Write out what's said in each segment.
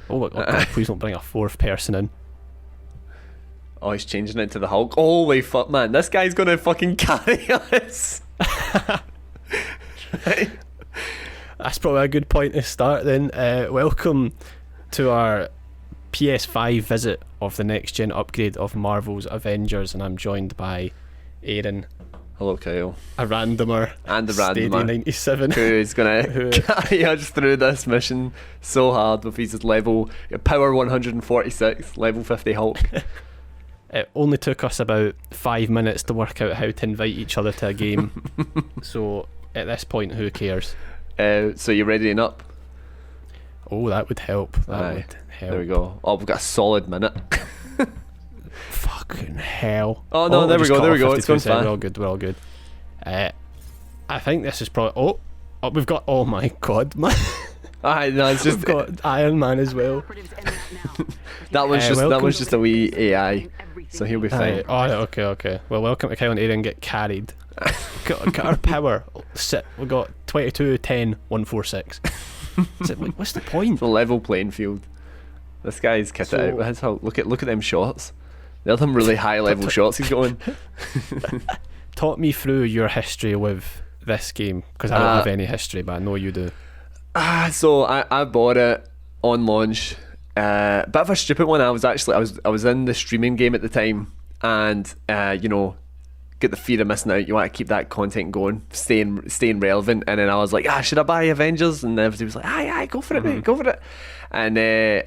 Oh God, please don't bring a fourth person in. Oh, he's changing it to the Hulk. Holy fuck, man. This guy's gonna fucking carry us. Right. That's probably a good point to start then. Welcome to our PS5 visit of the next gen upgrade of Marvel's Avengers, and I'm joined by Aaron. Hello, Kyle. A randomer. And the Steady randomer. 97. Who's gonna carry us through this mission so hard with his level, power 146, level 50 Hulk. It only took us about 5 minutes to work out how to invite each other to a game. So at this point, who cares? So you ready and up? Oh, that would help. That would help. There we go. Oh, we've got a solid minute. Fucking hell. Oh no, there we go. It's going fast. We're all good. I think this is probably... Oh, we've got... Oh my god, man. No, it's just... We've got Iron Man as well. that one's just a wee AI, so he'll be fine. Okay. Well, welcome to Kyle and Aaron Get Carried. got our power. We got 22, 10, 146. What's the point? It's a level playing field. This guy's kitted out with his Hulk. Look at them shots. They're them really high level shots he's going. Talk me through your history with this game, because I don't have any history, but I know you do. So I bought it on launch. Bit of a stupid one. I was in the streaming game at the time, and get the fear of missing out. You want to keep that content going, staying relevant. And then I was like, should I buy Avengers? And everybody was like, aye, go for it, mate, go for it. And I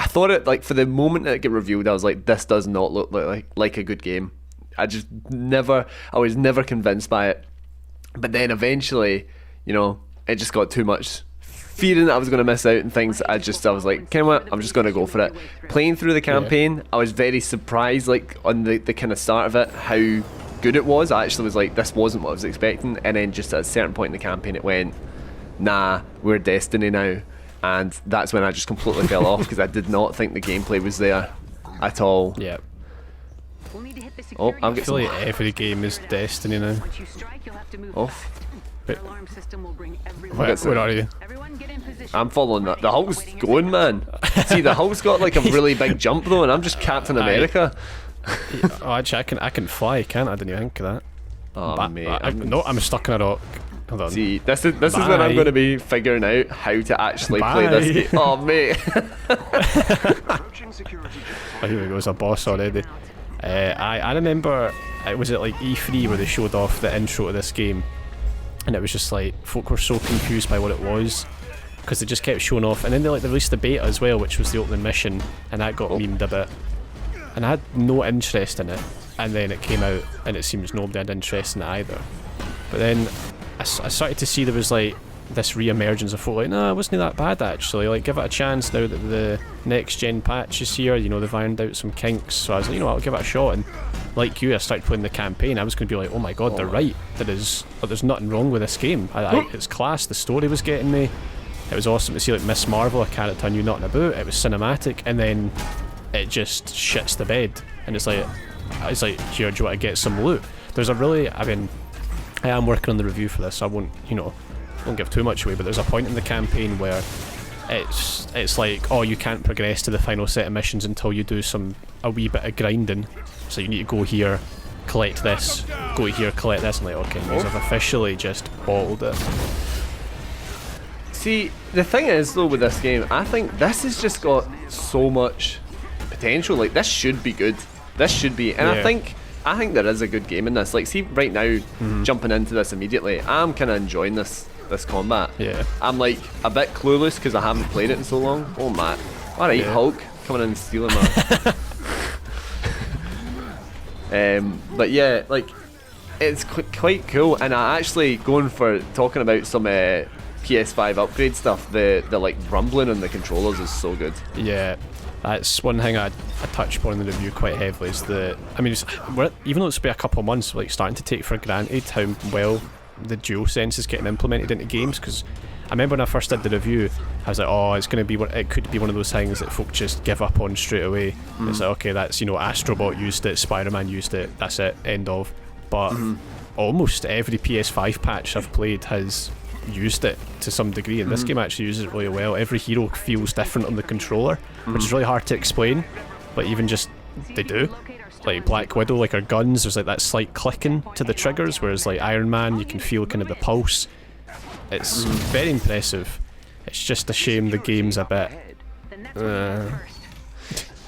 thought it, like, for the moment that it got revealed, I was like, this does not look like a good game. I was never convinced by it. But then eventually, it just got too much. Fearing that I was going to miss out and things, I was like, you know what, I'm just going to go for it. Playing through the campaign, I was very surprised, like, on the kind of start of it, how good it was. I actually was like, this wasn't what I was expecting. And then just at a certain point in the campaign, it went, nah, we're Destiny now. And that's when I just completely fell off, because I did not think the gameplay was there at all. Yeah. Oh, I'm getting like every game is Destiny now. Off. Where are you? I'm following that. The Hulk's going, man. See, the Hulk's got like a really big jump though, and I'm just Captain America. Actually, I can fly, can't I? Didn't even think of that. Oh, mate. I'm stuck in a rock. Hold on. See, this is when I'm going to be figuring out how to actually play this game. Oh, mate. Here we go, there's a boss already. I remember, was it like E3 where they showed off the intro to this game, and it was just like, folk were so confused by what it was, because they just kept showing off, and then they released the beta as well, which was the opening mission, and that got memed a bit, and I had no interest in it, and then it came out, and it seems nobody had interest in it either. But then I started to see there was like this re-emergence of folk like, no, it wasn't that bad actually, like, give it a chance now that the next gen patch is here, they've ironed out some kinks. So I was like, I'll give it a shot, and like you, I started playing the campaign. I was going to be like, oh my god, they're right, there's nothing wrong with this game. It's class, the story was getting me, it was awesome to see like Miss Marvel, a character I knew nothing about, it was cinematic, and then it just shits the bed, and it's like, here, do you want to get some loot? There's a really, I am working on the review for this, so I won't give too much away, but there's a point in the campaign where it's like, oh, you can't progress to the final set of missions until you do a wee bit of grinding, so you need to go here, collect this, go here, collect this, and like, okay, I've officially just bottled it. See, the thing is though with this game, I think this has just got so much potential. Like, this should be good. This should be, and yeah. I think there is a good game in this. Like, see, right now, jumping into this immediately, I'm kind of enjoying this combat. Yeah. I'm like a bit clueless because I haven't played it in so long. Oh, Matt. Alright, yeah. Hulk coming in and stealing my... but yeah, like, it's quite cool. And I actually, talking about some PS5 upgrade stuff, the like rumbling on the controllers is so good. Yeah. That's one thing I touch upon in the review quite heavily, is even though it's been a couple of months, like, starting to take for granted how well the DualSense is getting implemented into games, because I remember when I first did the review, I was like, oh, it could be one of those things that folk just give up on straight away. It's like, okay, that's, Astrobot used it, Spider-Man used it, that's it, end of. But almost every PS5 patch I've played has used it to some degree, and this game actually uses it really well. Every hero feels different on the controller, which is really hard to explain, but even just they do. Like Black Widow, like her guns, there's like that slight clicking to the triggers, whereas like Iron Man, you can feel kind of the pulse. It's very impressive. It's just a shame the game's a bit.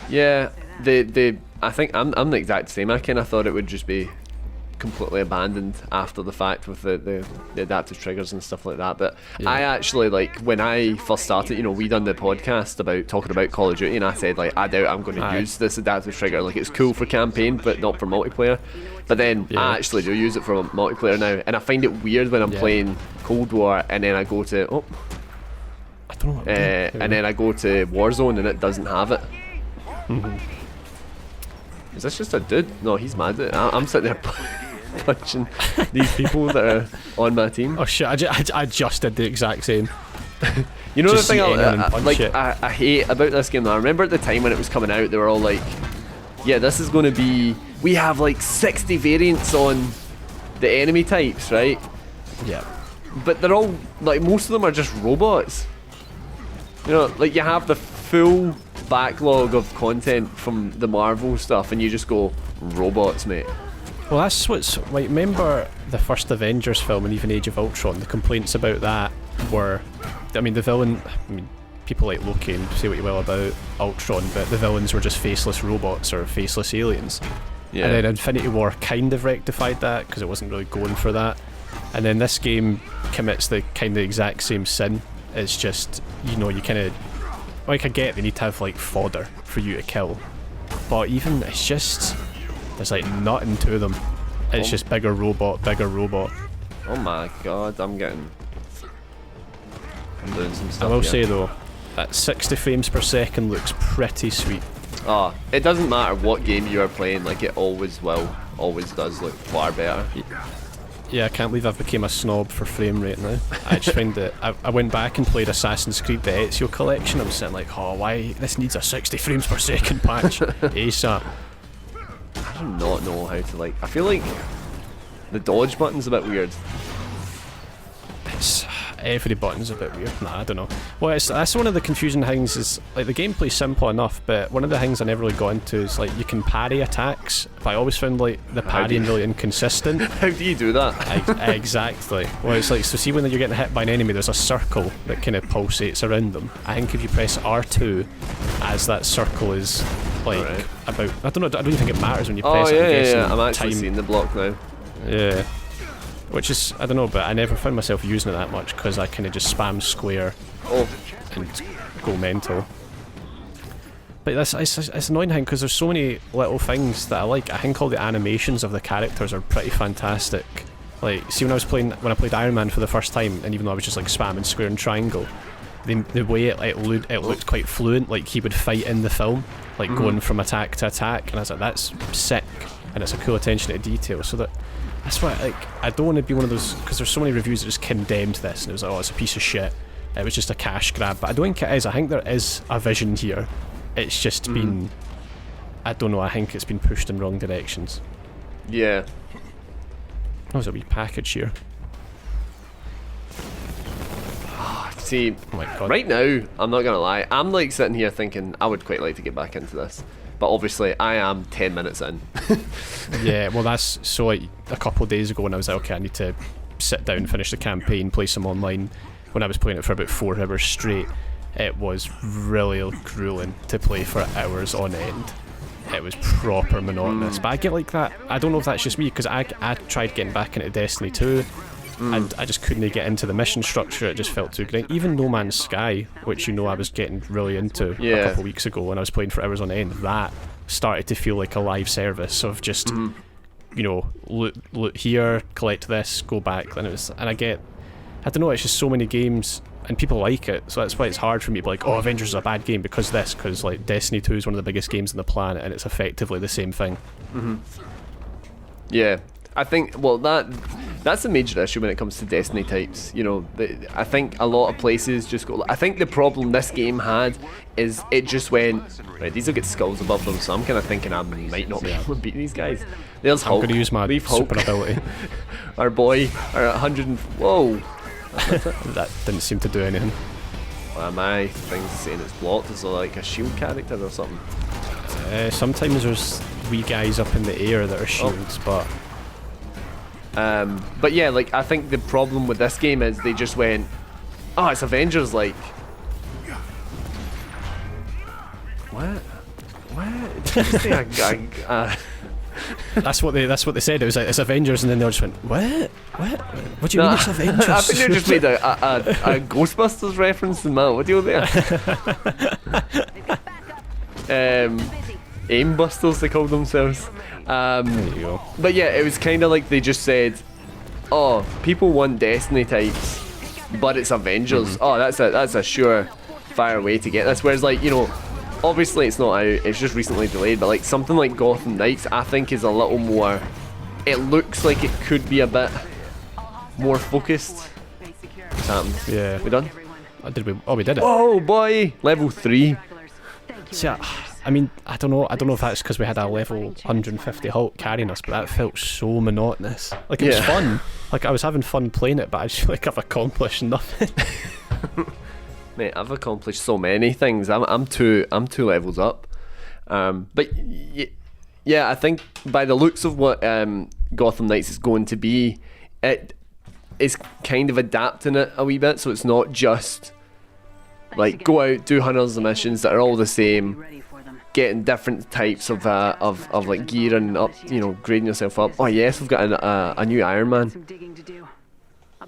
Yeah, I think I'm the exact same. I kind of thought it would just be completely abandoned after the fact with the adaptive triggers and stuff like that. But yeah. I actually, like, when I first started, you know, we done the podcast about talking about Call of Duty, and I said, like, I doubt I'm going to use this adaptive trigger. Like, it's cool for campaign, but not for multiplayer. But then I actually do use it for multiplayer now, and I find it weird when I'm playing Cold War and then I go to I don't know what and then I go to Warzone and it doesn't have it. Is this just a dude? No, he's mad at it. I'm sitting there punching these people that are on my team. Oh shit, I just did the exact same. You know, just the thing I hate about this game though, I remember at the time when it was coming out, they were all like, yeah, this is going to be, we have like 60 variants on the enemy types, right? Yeah. But they're all, like, most of them are just robots. You know, like, you have the full backlog of content from the Marvel stuff and you just go, robots, mate. Well, that's what's, like, remember the first Avengers film and even Age of Ultron, the complaints about that were, I mean, the villain, I mean, people like Loki and say what you will about Ultron, but the villains were just faceless robots or faceless aliens. Yeah. And then Infinity War kind of rectified that because it wasn't really going for that. And then this game commits the kind of exact same sin. It's just, you know, you kind of, like, I get they need to have like fodder for you to kill, but even it's just, there's like nothing to them. It's just bigger robot. Oh my god, I'm doing some stuff. I will say though, that 60 frames per second looks pretty sweet. Oh, it doesn't matter what game you are playing, like, it always does look far better. Yeah, I can't believe I've become a snob for frame rate now. I just find that I went back and played Assassin's Creed the Ezio collection. I was sitting like, oh, why this needs a 60 frames per second patch ASAP. I do not know how to, like, I feel like the dodge button's a bit weird. Every button's a bit weird. Nah, I don't know. Well, that's one of the confusing things is, like, the gameplay's simple enough, but one of the things I never really got into is, like, you can parry attacks, but I always found, like, the parrying really inconsistent. How do you do that? Exactly. Well, it's like, so see when you're getting hit by an enemy, there's a circle that kind of pulsates around them. I think if you press R2 as that circle is, like, about, I don't know, I don't even think it matters when you press it. Yeah, I'm actually seeing the block now. Yeah. Which is, I don't know, but I never found myself using it that much because I kind of just spam square and go mental. But it's annoying thing because there's so many little things that I like. I think all the animations of the characters are pretty fantastic. Like, see when I played Iron Man for the first time, and even though I was just like spamming square and triangle, the way it looked quite fluent, like he would fight in the film, like going from attack to attack, and I was like, that's sick, and it's a cool attention to detail. So that's why, like, I don't want to be one of those, because there's so many reviews that just condemned this and it was like, oh, it's a piece of shit, it was just a cash grab. But I don't think it is. I think there is a vision here. It's just been, I don't know, I think it's been pushed in wrong directions. Yeah. Oh, there's a wee package here. See, oh my God. Right now, I'm not gonna lie, I'm like sitting here thinking I would quite like to get back into this. But obviously, I am 10 minutes in. Yeah, well, that's so, like, a couple of days ago when I was like, okay, I need to sit down, finish the campaign, play some online. When I was playing it for about 4 hours straight, it was really grueling to play for hours on end. It was proper monotonous. But I get like that. I don't know if that's just me, because I tried getting back into Destiny 2, and I just couldn't get into the mission structure. It just felt too great. Even No Man's Sky, which, you know, I was getting really into a couple of weeks ago when I was playing for hours on end, that started to feel like a live service of just, you know, loot here, collect this, go back. And I don't know, it's just so many games and people like it, so that's why it's hard for me to be like, oh, Avengers is a bad game because like Destiny 2 is one of the biggest games on the planet and it's effectively the same thing. Yeah, I think, well, that's a major issue when it comes to Destiny types. You know, I think a lot of places just go, I think the problem this game had is it just went, right, these will get skulls above them, so I'm kind of thinking I might not be able to beat these guys. There's Hulk. I'm going to use my super ability. Our boy, our 100 whoa. That didn't seem to do anything. My thing's saying it's blocked. Is there like a shield character or something? Sometimes there's wee guys up in the air that are shields, but yeah, like I think the problem with this game is they just went, oh, it's Avengers, like. What? Did you say that's what they said. It was like, it's Avengers, and then they just went, what? What do you mean it's Avengers? I think they just made a Ghostbusters reference in that video there. Aimbusters, they called themselves. There you go. But yeah, it was kind of like they just said, oh, people want Destiny types, but it's Avengers. Oh, that's a surefire way to get this. Whereas, like, you know, obviously it's not out, it's just recently delayed, but like something like Gotham Knights I think is a little more, it looks like it could be a bit more focused. What's happened? Yeah. We done? We did it. Oh boy! Level 3. See, I mean, I don't know if that's because we had a level 150 Hulk carrying us, but that felt so monotonous. Like, it was fun. Like, I was having fun playing it, but I just feel like I've accomplished nothing. Mate, I've accomplished so many things. I'm two levels up. But yeah, I think by the looks of what Gotham Knights is going to be, it is kind of adapting it a wee bit, so it's not just like go out, do hundreds of missions that are all the same, getting different types of like gear and up, you know, grading yourself up. Oh yes, we've got a new Iron Man. Oh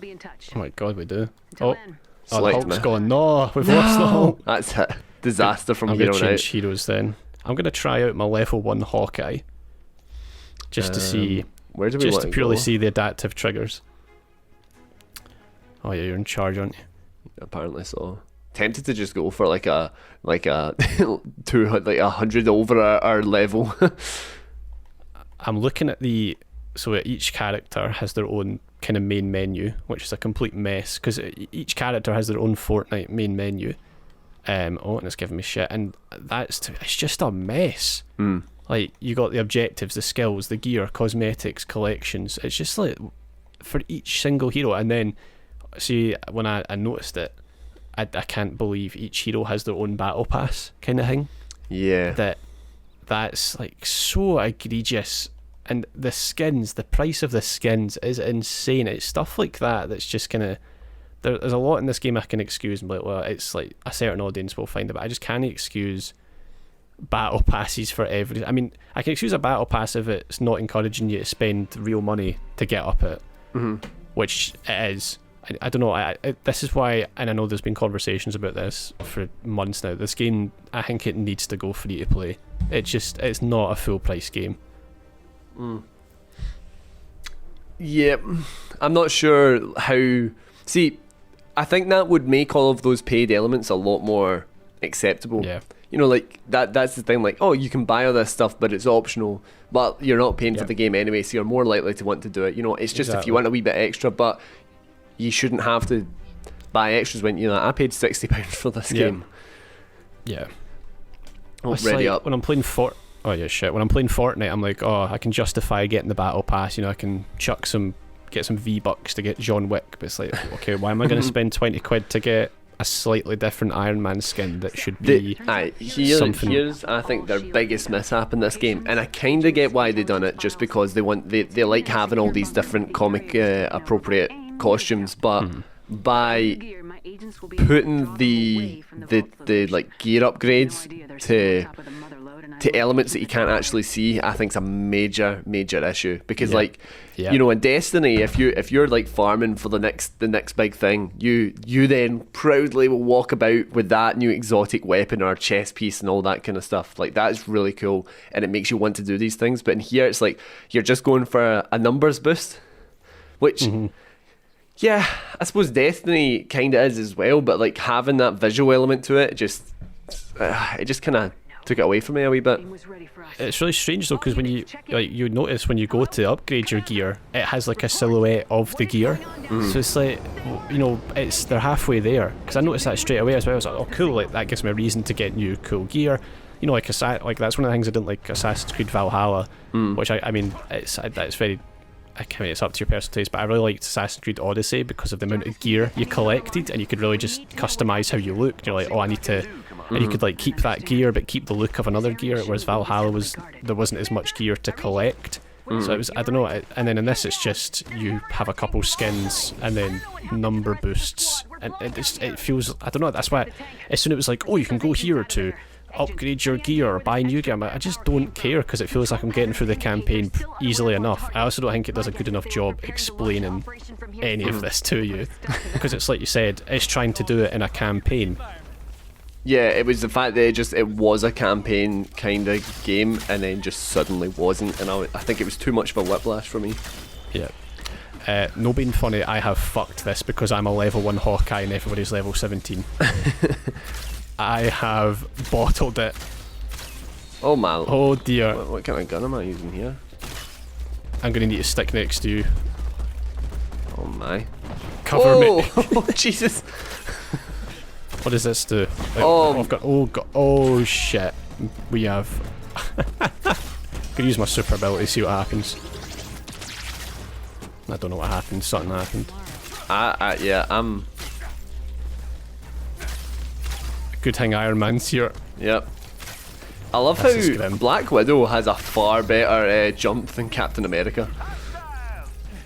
my god, we do. Oh, the Select Hulk's me. gone. No, we've lost the Hulk. That's it. Disaster from I'm here going to on out. change heroes then. I'm going to try out my level 1 Hawkeye. Just to see. Where do we Just want to to purely go? see the adaptive triggers. Oh yeah, you're in charge, aren't you? Apparently so. Tempted to just go for like a 100 over our level. I'm looking at so each character has their own kind of main menu, which is a complete mess because each character has their own Fortnite main menu. And it's giving me shit, and it's just a mess. Like, you got the objectives, the skills, the gear, cosmetics, collections. It's just like for each single hero. And then see, when I noticed it, I can't believe each hero has their own battle pass kind of thing. Yeah. That's like so egregious. And the skins, the price of the skins is insane. It's stuff like that that's just kind of... There's a lot in this game I can excuse and be like, well, it's like a certain audience will find it, but I just can't excuse battle passes for every... I mean, I can excuse a battle pass if it's not encouraging you to spend real money to get up it, which it is. I don't know, this is why, and I know there's been conversations about this for months now, this game, I think it needs to go free to play. It's not a full price game. Yeah, I'm not sure how... See, I think that would make all of those paid elements a lot more acceptable. Yeah. You know, like, that's the thing, like, oh, you can buy all this stuff, but it's optional, but you're not paying for the game anyway, so you're more likely to want to do it. You know, it's just if you want a wee bit extra, but you shouldn't have to buy extras when, you know, I paid £60 for this game. Yeah. It's ready up. When I'm playing when I'm playing Fortnite, I'm like, oh, I can justify getting the battle pass. You know, I can get some V-Bucks to get John Wick. But it's like, okay, why am I going to spend 20 quid to get a slightly different Iron Man skin that should be something? Here's, I think, their biggest mishap in this game, and I kind of get why they done it, just because they like having all these different comic appropriate costumes, but by putting the like gear upgrades to elements that you can't actually see, I think it's a major issue, because you know, in Destiny, if you're like farming for the next big thing, you then proudly will walk about with that new exotic weapon or chest piece and all that kind of stuff. Like, that is really cool, and it makes you want to do these things. But in here, it's like you're just going for a numbers boost, which yeah, I suppose Destiny kind of is as well, but like having that visual element to it just kind of took it away from me a wee bit. It's really strange though, because when you notice when you go to upgrade your gear, it has like a silhouette of the gear. So it's like, you know, they're halfway there, because I noticed that straight away as well. I was like, oh cool, like that gives me a reason to get new cool gear. You know, like that's one of the things I didn't like Assassin's Creed Valhalla, which I mean, it's very mean, it's up to your personal taste, but I really liked Assassin's Creed Odyssey because of the amount of gear you collected, and you could really just customize how you look. You're like, oh, I need to, and you could like keep that gear but keep the look of another gear. Whereas Valhalla there wasn't as much gear to collect, so it was, I don't know. And then in this, it's just you have a couple skins and then number boosts, and it feels, I don't know. That's why as soon as it was like, oh, you can go here to upgrade your gear or buy new gear, I just don't care because it feels like I'm getting through the campaign easily enough. I also don't think it does a good enough job explaining any of this to you, because it's like you said, it's trying to do it in a campaign. Yeah, it was the fact that it was a campaign kind of game and then just suddenly wasn't, and I think it was too much of a whiplash for me. Yeah. No being funny, I have fucked this because I'm a level 1 Hawkeye and everybody's level 17. I have bottled it. Oh man. Oh dear. What kind of gun am I using here? I'm gonna need to stick next to you. Oh my. Cover me. Oh Jesus. What does this do? Oh. I've got, oh god, oh shit. We have... Could use my super ability to see what happens. I don't know what happened, something happened. Yeah, I'm... Good thing Iron Man's here. Yep. I love how Black Widow has a far better jump than Captain America.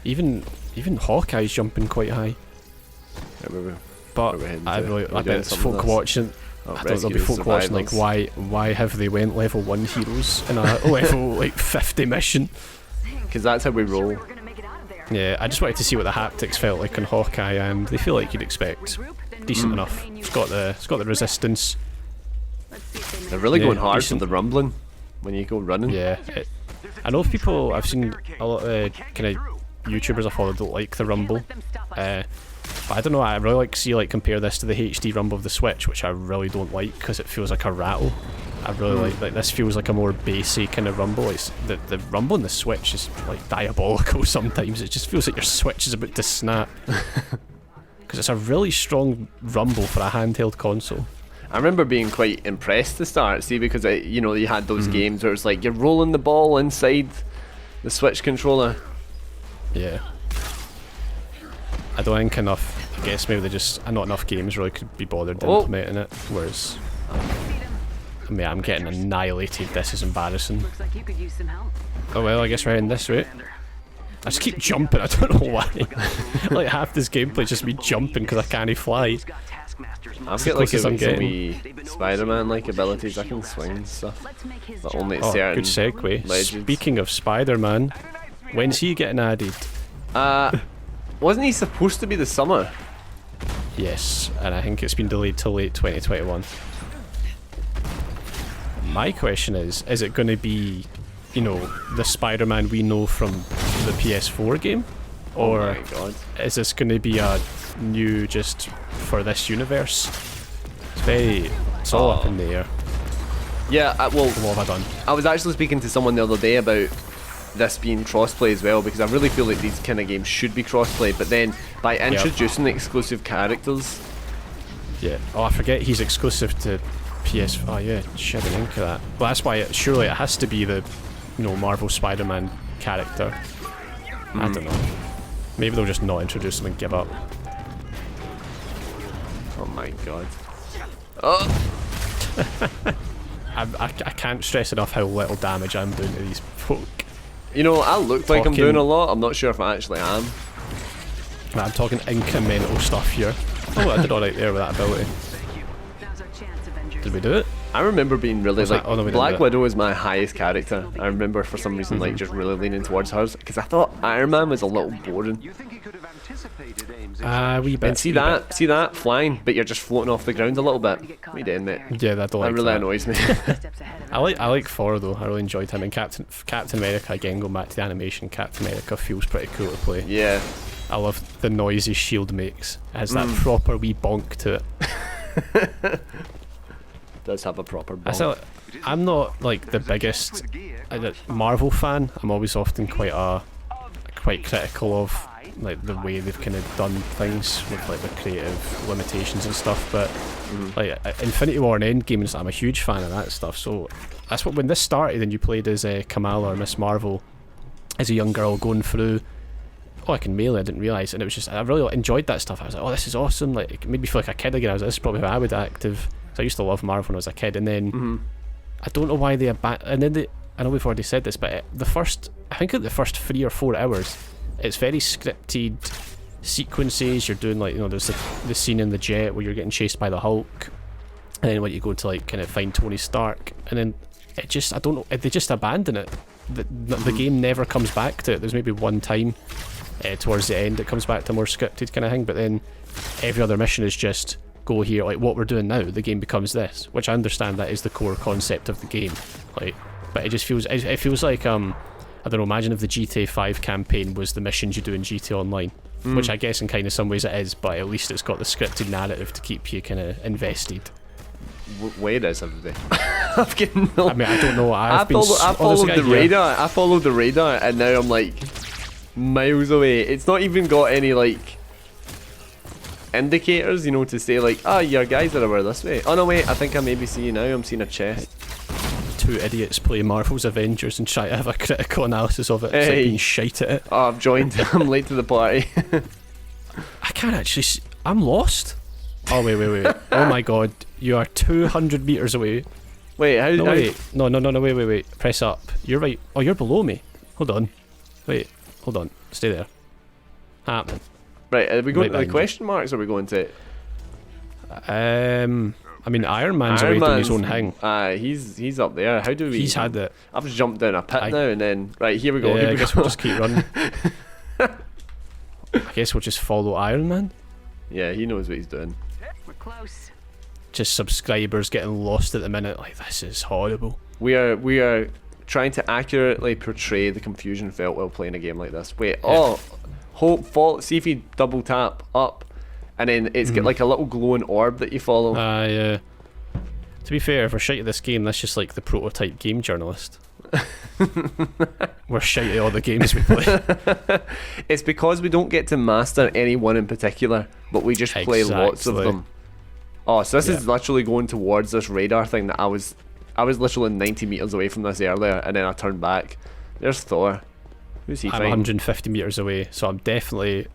Even Hawkeye's jumping quite high. But I bet it's folk watching. I don't know, there'll be folk watching like, why have they went level 1 heroes in a level like 50 mission? Because that's how we roll. Yeah, I just wanted to see what the haptics felt like on Hawkeye, and they feel like you'd expect. Decent enough. It's got the resistance. They're really going hard from the rumbling when you go running. Yeah, I know people. I've seen a lot of kind of YouTubers I follow don't like the rumble. But I don't know. I really like to see compare this to the HD rumble of the Switch, which I really don't like because it feels like a rattle. I really like this feels like a more bassy kind of rumble. It's the rumble on the Switch is like diabolical sometimes. It just feels like your Switch is about to snap. Because it's a really strong rumble for a handheld console. I remember being quite impressed to start, see, because you had those games where it's like you're rolling the ball inside the Switch controller. Yeah. I don't think enough. I guess maybe not enough games really could be bothered implementing it. Whereas, I mean, I'm getting annihilated. This is embarrassing. Oh well, I guess we're heading this way. I just keep jumping, I don't know why. Like half this gameplay is just me jumping because I can't fly. I've got like some wee Spider-Man like abilities, I can swing and stuff. But only at certain good segue. legends. Speaking of Spider-Man, when's he getting added? Wasn't he supposed to be this summer? Yes, and I think it's been delayed till late 2021. My question is it going to be, the Spider-Man we know from the PS4 game? Or oh my God. Is this going to be a new just for this universe? It's all up in the air. Yeah, well, what have I done? I was actually speaking to someone the other day about this being crossplay as well, because I really feel like these kind of games should be crossplay, but then by introducing exclusive characters... Yeah, I forget he's exclusive to PS... Oh yeah, shit, I didn't think of that. Well, that's why surely it has to be the Marvel Spider-Man character. I don't know. Maybe they'll just not introduce him and give up. Oh my God. Oh! I can't stress enough how little damage I'm doing to these folk. I look like I'm doing a lot. I'm not sure if I actually am. I'm talking incremental stuff here. Oh, I did alright there with that ability. Did we do it? I remember being really no, Black Widow is my highest character. I remember for some reason just really leaning towards hers because I thought Iron Man was a little boring. Wee bit. And see that flying, but you're just floating off the ground a little bit. What are you doing, mate? Yeah, that really annoys me. I like Thor though. I really enjoyed him, and Captain America again. Going back to the animation, Captain America feels pretty cool to play. Yeah. I love the noise his shield makes. It has that proper wee bonk to it. Does have a proper bonk. I'm not like the biggest Marvel fan. I'm always often quite critical of like the way they've kind of done things with like the creative limitations and stuff. But like Infinity War and Endgame and stuff, I'm a huge fan of that stuff. So that's when this started and you played as Kamala or Miss Marvel as a young girl going through oh, I can melee, I didn't realise, and it was just, I really enjoyed that stuff. I was like, oh, this is awesome, like, it made me feel like a kid again. I was like, this is probably how I would act if, so I used to love Marvel when I was a kid, and then, I don't know why they and then I know we've already said this, but I think the first 3 or 4 hours, it's very scripted sequences. You're doing, like, you know, there's the scene in the jet where you're getting chased by the Hulk, and then when you go to, like, kind of find Tony Stark, and then it just, I don't know, they just abandon it. The game never comes back to it. There's maybe one time towards the end it comes back to more scripted kind of thing, but then every other mission is just go here, like what we're doing now, the game becomes this, which I understand that is the core concept of the game, like, but it just feels, it feels like, I don't know, imagine if the GTA 5 campaign was the missions you do in GTA Online, which I guess in kind of some ways it is, but at least it's got the scripted narrative to keep you kind of invested. Where is everybody? I've getting I mean, I don't know. I followed the radar. I followed the radar, and now I'm like miles away. It's not even got any like indicators, you know, to say like, ah, your guys are over this way. Oh no, wait, I think I maybe see you now. I'm seeing a chest. 2 idiots play Marvel's Avengers and try to have a critical analysis of it. It's like being shite at it. Oh, I've joined. I'm late to the party. I can't actually see. I'm lost. Oh, wait. Oh my god. You are 200 meters away. Wait, how? No, wait. No, wait. Press up. You're right. Oh, you're below me. Hold on. Wait, hold on. Stay there. Happening. Right, are we going to the question marks, or are we going to... I mean, Iron Man's away doing his own thing. He's up there. How do we... He's had it. I've just jumped down a pit now, and then... Right, here we go. Yeah, I guess we'll just keep running. I guess we'll just follow Iron Man. Yeah, he knows what he's doing. We're close. Just subscribers getting lost at the minute. Like, this is horrible. We are trying to accurately portray the confusion felt while playing a game like this. Wait, fall. See if you double tap up, and then it's got like a little glowing orb that you follow. Yeah. To be fair, if we're shite at this game, that's just like the prototype game journalist. We're shite at all the games we play. It's because we don't get to master any one in particular, but we just play lots of them. Oh, so this is literally going towards this radar thing that I was literally 90 meters away from this earlier, and then I turned back. There's Thor. Who's he? I'm 150 meters away, so I'm definitely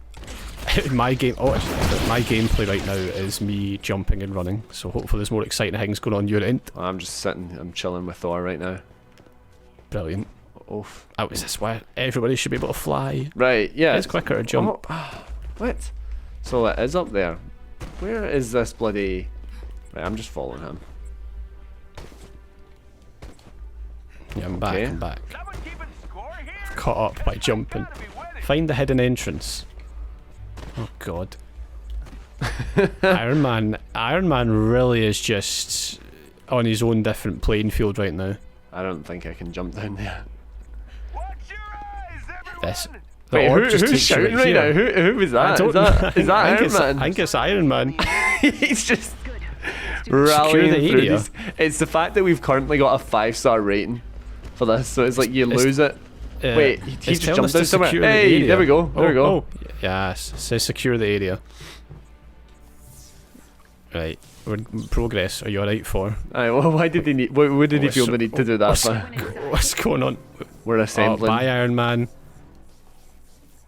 my gameplay right now is me jumping and running. So hopefully there's more exciting things going on your end. I'm just sitting. I'm chilling with Thor right now. Brilliant. Oof. Oh, is this why everybody should be able to fly? Right. Yeah. It's quicker to jump. Oh, what? So it is up there. Where is this bloody... Right, I'm just following him. Yeah, I'm back. I've caught up by jumping. Find the hidden entrance. Oh god. Iron Man really is just on his own different playing field right now. I don't think I can jump down there. This... Wait, who's shouting right now? Who was that? Is that Iron Man? I think it's Iron Man. He's just rallying through these. It's the fact that we've currently got a 5-star rating for this, so it's like you lose it. Wait, he just jumped down somewhere. Hey, there we go. There we go. Oh, yes, it says secure the area. Right, we're in progress. Are you alright for? Alright, well, why did he need? What did he feel the need to do that for? What's going on? We're assembling. Bye, Iron Man.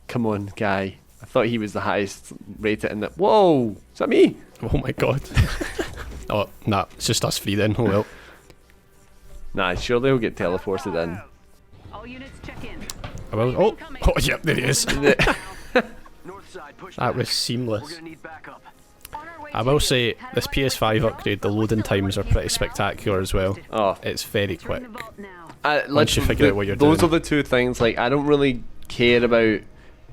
Come on, guy. I thought he was the highest rated in the... Whoa! Is that me? Oh my god. Oh, nah, it's just us 3 then. Oh well. Nah, surely he'll get teleported in. All units check in. Oh, yep, there he is. That was seamless. I will say, this PS5 upgrade, the loading times are pretty spectacular as well. Oh. It's very quick. Once you figure out what you're doing. Those are the two things, like, I don't really care about...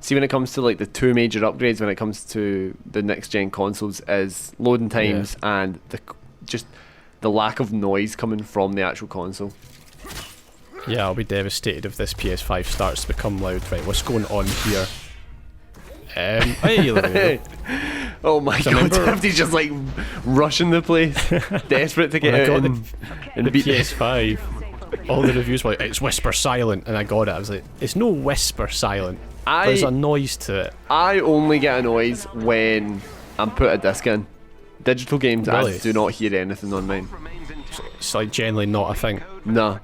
See, when it comes to like the 2 major upgrades when it comes to the next gen consoles is loading times and just the lack of noise coming from the actual console. Yeah, I'll be devastated if this PS5 starts to become loud. Right, what's going on here? Hey, oh my god, Gaffney's just like rushing the place, desperate to get out and beat the PS5. All the reviews were like, it's whisper silent, and I got it. I was like, it's no whisper silent. There's a noise to it. I only get a noise when I'm put a disc in. Digital games, really? I do not hear anything on mine. it's like generally not a thing. No.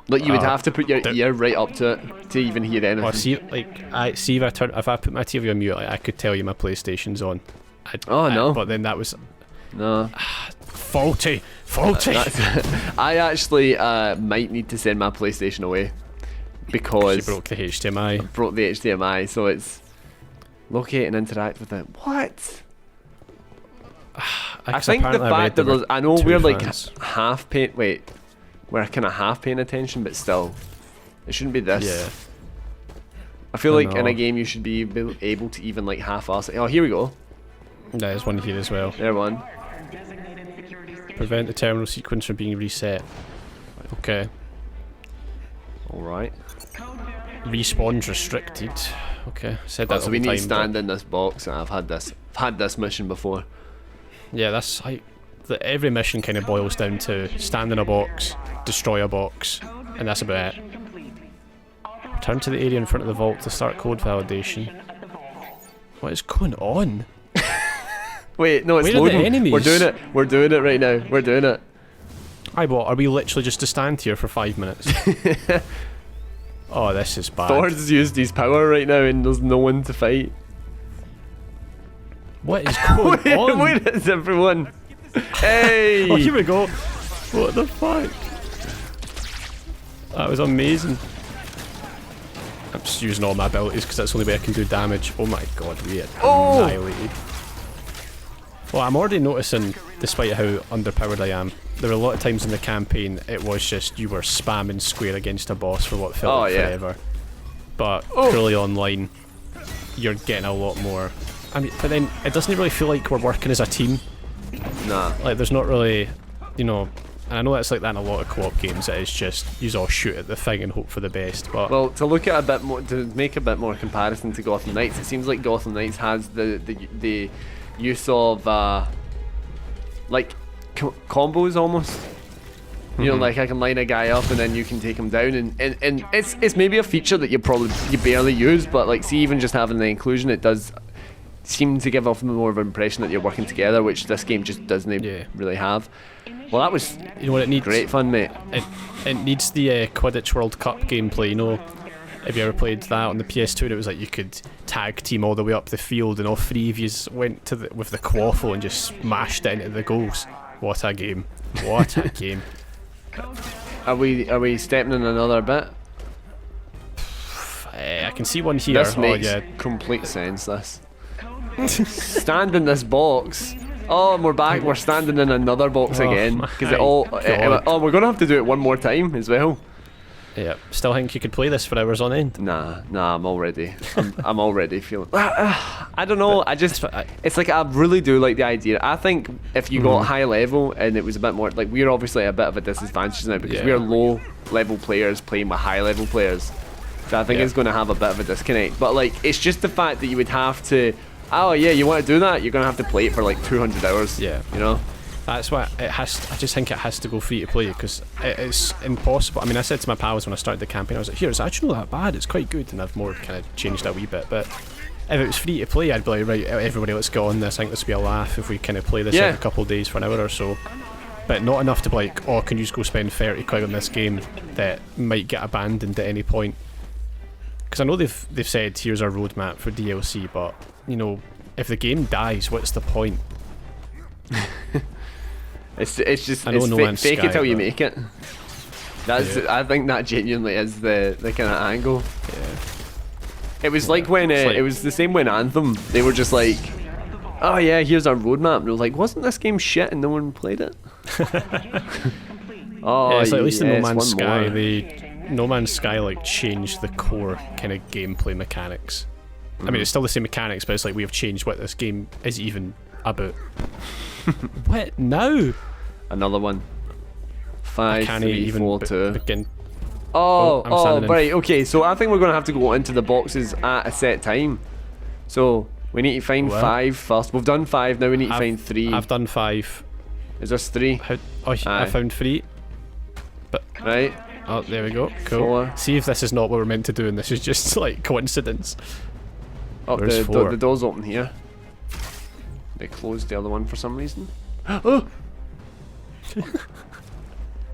Like you would have to put your the- ear right up to it to even hear anything. Or see, like, if I put my TV on mute, like, I could tell you my PlayStation's on. No. But then that was No. faulty. I actually might need to send my PlayStation away because You broke the HDMI. broke the HDMI, so it's locate and interact with it. What? I think the fact that I know we're like half paying. Wait, we're kind of half paying attention, but still, it shouldn't be this. Yeah. I feel like in know. a game you should be able to even like half-ass it. Oh, here we go. There's one here as well. There one. Prevent the terminal sequence from being reset. Okay. All right. Respawn's restricted. Okay. Said that So all we the need to time, stand in this box. I've had this mission before. Yeah, that's like every mission kind of boils down to stand in a box, destroy a box, and that's about it. Return to the area in front of the vault to start code validation. What is going on? Wait, no, it's Where are the loading. enemies? We're doing it. We're doing it right now. We're doing it. Are we literally just to stand here for 5 minutes? Oh, this is bad. Thor's used his power right now, and there's no one to fight. What is going on? Where is everyone? Hey! Oh, here we go. What the fuck? That was amazing. I'm just using all my abilities because that's the only way I can do damage. Oh my god, we are annihilated. Well, I'm already noticing, despite how underpowered I am, there were a lot of times in the campaign it was just you were spamming square against a boss for what felt like forever. But truly online, you're getting a lot more. I mean, but then it doesn't really feel like we're working as a team. Nah. Like, there's not really, you know, and I know that's like that in a lot of co-op games. It is just you all shoot at the thing and hope for the best. But Well, to look at a bit more, to make a bit more comparison to Gotham Knights, it seems like Gotham Knights has the use of like combos almost. You know, like I can line a guy up and then you can take him down, and it's maybe a feature that you barely use, but like, see, even just having the inclusion, it does seem to give off more of an impression that you're working together, which this game just doesn't really have. Well, that was you know what it needs? great fun, mate. It needs the Quidditch World Cup gameplay. You know, have you ever played that on the PS2? And it was like you could tag team all the way up the field, and all three of you went to with the quaffle and just smashed it into the goals. What a game! What a game! Are we stepping in another bit? I can see one here. This makes yeah. complete sense. This stand in this box. Oh, and we're back. We're standing in another box again because it all. God. We're gonna have to do it one more time as well. Yeah. Still think you could play this for hours on end? Nah. I'm already. I'm already feeling. I don't know. It's like I really do like the idea. I think if you got high level and it was a bit more like, we're obviously at a bit of a disadvantage now because we're low level players playing with high level players. So I think it's going to have a bit of a disconnect. But like, it's just the fact that you would have to. Oh yeah, you want to do that? You're going to have to play it for like 200 hours. Yeah. You know. That's why it has. I just think it has to go free to play because it's impossible. I mean, I said to my pals when I started the campaign, I was like, "Here, it's actually not that bad. It's quite good." And I've more kind of changed that a wee bit. But if it was free to play, I'd be like, "Right, everybody, let's go on this. I think this would be a laugh if we kind of play this every couple of days for an hour or so." But not enough to be like, "Oh, can you just go spend 30 quid on this game that might get abandoned at any point?" Because I know they've said here's our roadmap for DLC, but you know, if the game dies, what's the point? It's just fake it till you make it. That's I think that genuinely is the kind of angle. Yeah. It was like when it was the same when Anthem. They were just like, "Oh yeah, here's our roadmap," and it was like, "Wasn't this game shit and no one played it?" Oh, it's like, at least in No Man's one Sky, more. No Man's Sky like changed the core kind of gameplay mechanics. I mean, it's still the same mechanics, but it's like we have changed what this game is even about. What now? Another one. 5, 3, 4, 2. Begin. Oh, right, okay, so I think we're going to have to go into the boxes at a set time. So, we need to find 5 first. We've done 5, now we need to find 3. I've done 5. Is this 3? I found 3. But right. Oh, there we go. Cool. 4. See if this is not what we're meant to do and this is just like coincidence. Oh, There's 4. The door's open here. They closed the other one for some reason. Oh!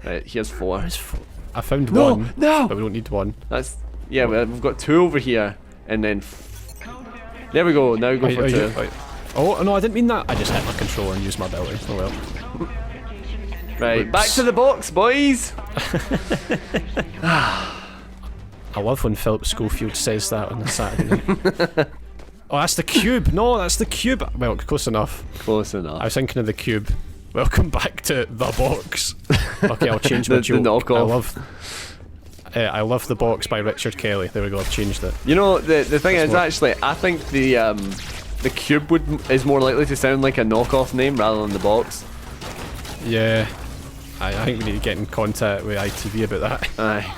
Right, here's 4. I found No, one, no! but we don't need one. That's yeah. We've got 2 over here, and then there we go. Now we go for 2. Oh no, I didn't mean that. I just hit my controller and used my ability. Oh well. Right, Oops. back to the box, boys. I love when Philip Schofield says that on a Saturday night. Oh, that's the cube. No, that's the cube. Well, close enough. Close enough. I was thinking of the cube. Welcome back to the box. Okay, I'll change my The joke. knockoff. I love the box by Richard Kelly. There we go. I've changed it. You know, the thing That's is, more- actually, I think the cube is more likely to sound like a knockoff name rather than the box. Yeah. I think we need to get in contact with ITV about that. Aye,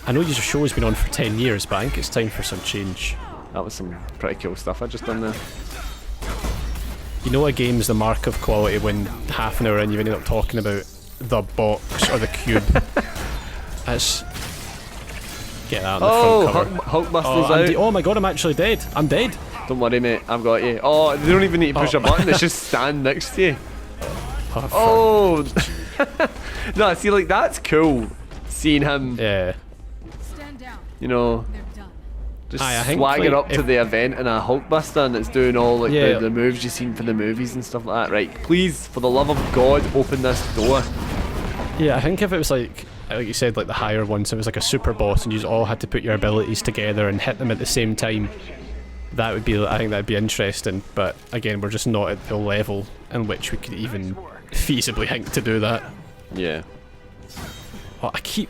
I know your show has been on for 10 years, but I think it's time for some change. that was some pretty cool stuff I just done there. You know a game's the mark of quality when half an hour in you've ended up talking about the box or the cube. That's... Get that on the front cover. Hulkbuster's I'm out. oh my god, I'm actually dead. I'm dead. Don't worry, mate, I've got you. Oh, they don't even need to push a button, it's just stand next to you. Oh, Oh! No, see, like, that's cool. Seeing him, yeah. Stand down. you know, They're done. just Aye, I think, swagger like, up to if- the event in a Hulkbuster and it's doing all, like, Yeah. the moves you've seen for the movies and stuff like that. Right, please, for the love of God, open this door. Yeah, I think if it was like you said, like the higher ones, it was like a super boss and you all had to put your abilities together and hit them at the same time. That would be, I think that'd be interesting, but again, we're just not at the level in which we could even feasibly think to do that. Yeah. Oh, I keep...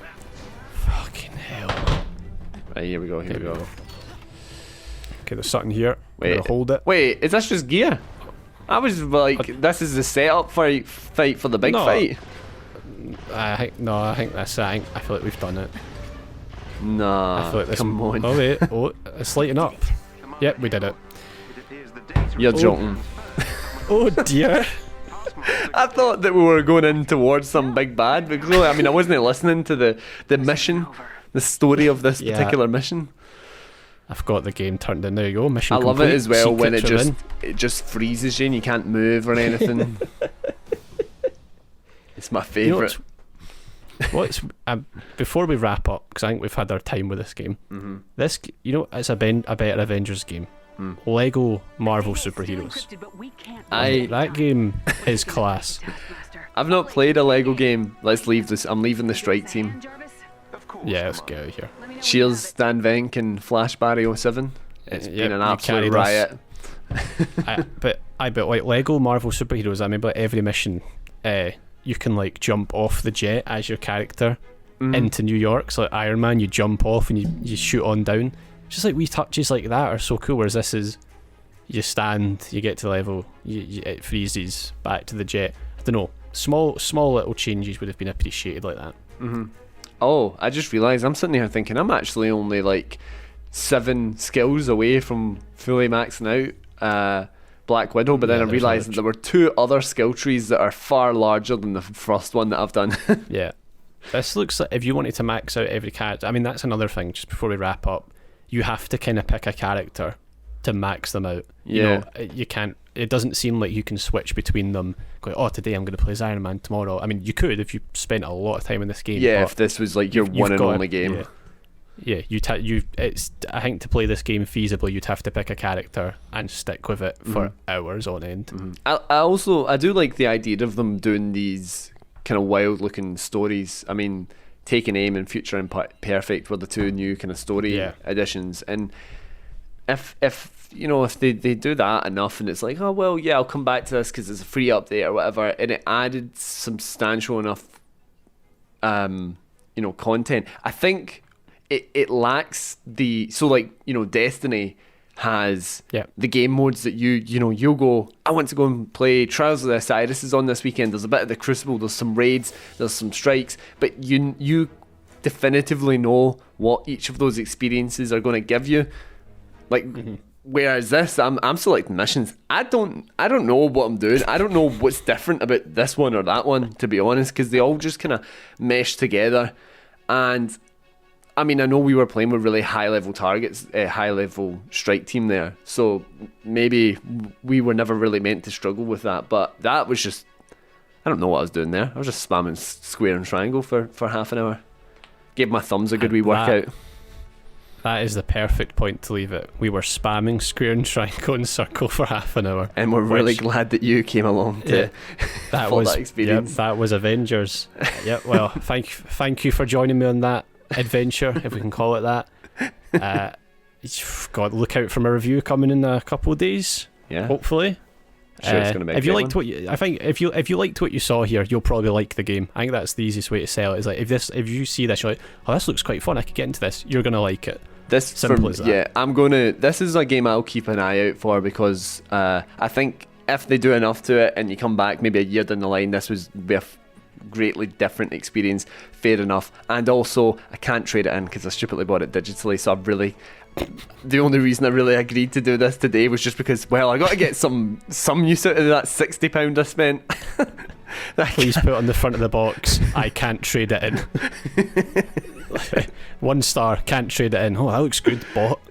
Fucking hell. Right, here we go, here we go. Okay, there's something here. I'm Wait, gonna hold it. Wait, is this just gear? I was like, this is the setup for fight for the big No. fight. I think that's it. I feel like we've done it. Nah, I feel like this... come on. Oh wait, oh, it's lighting up. Yep, we did it. You're joking. Oh dear. I thought that we were going in towards some big bad because I mean I wasn't listening to the mission, the story of this Yeah. particular mission. I've got the game turned in. There you go. Mission I love complete. it as well when Secrets are in. it just freezes you and you can't move or anything. It's my You know favourite. what's before we wrap up, because I think we've had our time with this game. This, it's a better Avengers game. Lego Marvel Superheroes. Encrypted, but we can't. That game is class. Taskmaster. I've not played a Lego game. Let's leave this. I'm leaving the strike team. Jarvis? Yeah, let's get out of here. Let me know when Cheers, Dan Venk and Flash Barry 07. It's Yep, been an you absolute carried us. riot. But like Lego Marvel Superheroes, I remember every mission, you can like jump off the jet as your character into New York. So like Iron Man, you jump off and you shoot on down. Just like wee touches like that are so cool. Whereas this is, you stand, you get to level, it freezes back to the jet. I don't know. Small little changes would have been appreciated like that. Oh, I just realised I'm sitting here thinking I'm actually only like 7 skills away from fully maxing out Black Widow, but then Yeah, I there's realised that there were 2 other skill trees that are far larger than the first one that I've done. Yeah. This looks like if you wanted to max out every character, I mean, that's another thing, just before we wrap up, you have to kind of pick a character to max them out. Yeah. You can't, it doesn't seem like you can switch between them, going, oh, today I'm going to play as Iron Man, tomorrow. I mean, you could if you spent a lot of time in this game. Yeah, but if this was like your you've one and got to- only game. Yeah, I think to play this game feasibly, you'd have to pick a character and stick with it for hours on end. I do like the idea of them doing these kind of wild looking stories. I mean, Taking Aim and Future Imperfect were the 2 new kind of story additions, and if they do that enough and it's like, oh well, yeah, I'll come back to this because it's a free update or whatever, and it added substantial enough content, I think it lacks the, so like, Destiny has the game modes that you'll go, I want to go and play Trials of the Osiris is on this weekend, there's a bit of the Crucible, there's some raids, there's some strikes, but you definitively know what each of those experiences are going to give you. Like, whereas this, I'm selecting missions. I don't know what I'm doing. I don't know what's different about this one or that one, to be honest, because they all just kind of mesh together. And I mean, I know we were playing with really high level targets, high level strike team there, so maybe we were never really meant to struggle with that. But that was just I don't know what I was doing there. I was just spamming square and triangle for half an hour. Gave my thumbs a good wee workout. That is the perfect point to leave it. We were spamming square and triangle and circle for half an hour. And we're really glad that you came along to that for was that experience. Yep, that was Avengers. Yep. Well, thank you for joining me on that adventure, if we can call it that. God, look out for my review coming in a couple of days. Yeah. Hopefully. Sure, it's going to make. If you liked if you liked what you saw here, you'll probably like the game. I think that's the easiest way to sell it. Is like if you see this, you're like, oh, this looks quite fun. I could get into this. You're gonna like it. Simple as that. Yeah, this is a game I'll keep an eye out for because I think if they do enough to it and you come back maybe a year down the line, this would be a greatly different experience. Fair enough. And also, I can't trade it in because I stupidly bought it digitally. So the only reason I really agreed to do this today was just because, well, I got to get some use out of that £60 I spent. Please put on the front of the box, I can't trade it in. 1 star, can't trade it in. Oh, that looks good, bought.